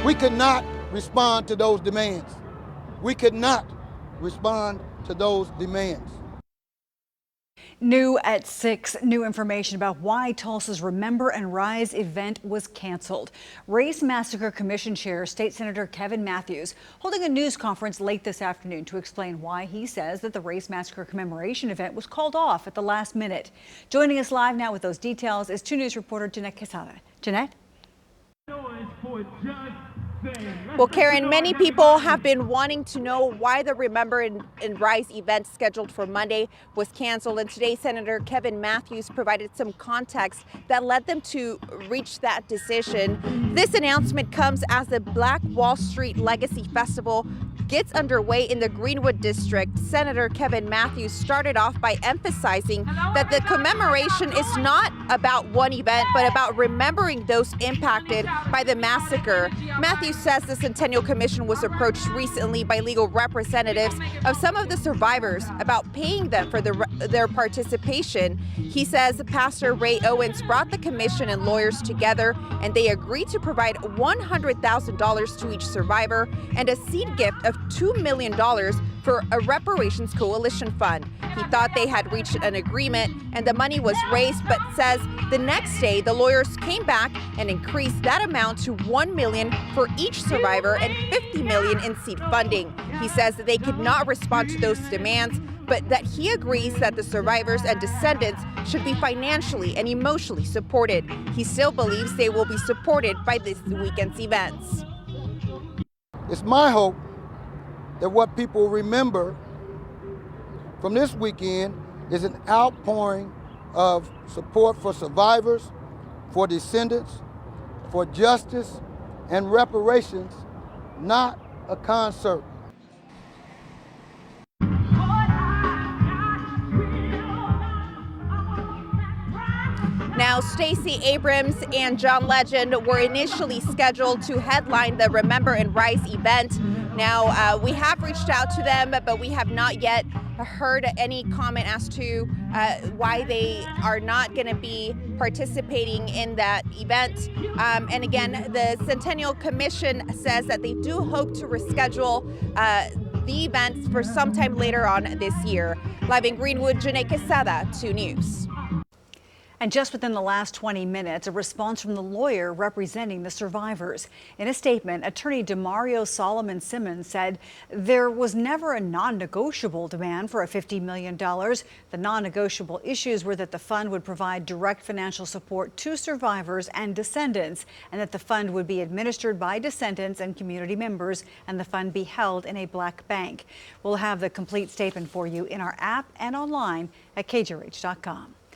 We could not respond to those demands. We could not respond to those demands. New at 6, new information about why Tulsa's Remember and Rise event was canceled. Race Massacre Commission Chair State Senator Kevin Matthews holding a news conference late this afternoon to explain why he says that the Race Massacre commemoration event was called off at the last minute. Joining us live now with those details is 2 News reporter Jeanette Quesada. Jeanette? Well, Karen, many people have been wanting to know why the Remember and Rise event scheduled for Monday was canceled. And today, Senator Kevin Matthews provided some context that led them to reach that decision. This announcement comes as the Black Wall Street Legacy Festival gets underway in the Greenwood District. Senator Kevin Matthews started off by emphasizing that the commemoration is not about one event, but about remembering those impacted by the massacre. Matthews says the Centennial Commission was approached recently by legal representatives of some of the survivors about paying them for their participation. He says Pastor Ray Owens brought the commission and lawyers together, and they agreed to provide $100,000 to each survivor and a seed gift of $2 million for a reparations coalition fund. He thought they had reached an agreement and the money was raised, but says the next day the lawyers came back and increased that amount to $1 million for each survivor and $50 million in seed funding. He says that they could not respond to those demands, but that he agrees that the survivors and descendants should be financially and emotionally supported. He still believes they will be supported by this weekend's events. It's my hope that what people remember from this weekend is an outpouring of support for survivors, for descendants, for justice and reparations, not a concert. Now, Stacey Abrams and John Legend were initially scheduled to headline the Remember and Rise event. Now, we have reached out to them, but we have not yet heard any comment as to why they are not going to be participating in that event. And again, the Centennial Commission says that they do hope to reschedule the events for sometime later on this year. Live in Greenwood, Jeanette Quesada, 2 News. And just within the last 20 minutes, a response from the lawyer representing the survivors. In a statement, attorney Demario Solomon Simmons said there was never a non-negotiable demand for a $50 million. The non-negotiable issues were that the fund would provide direct financial support to survivors and descendants, and that the fund would be administered by descendants and community members, and the fund be held in a black bank. We'll have the complete statement for you in our app and online at KJRH.com.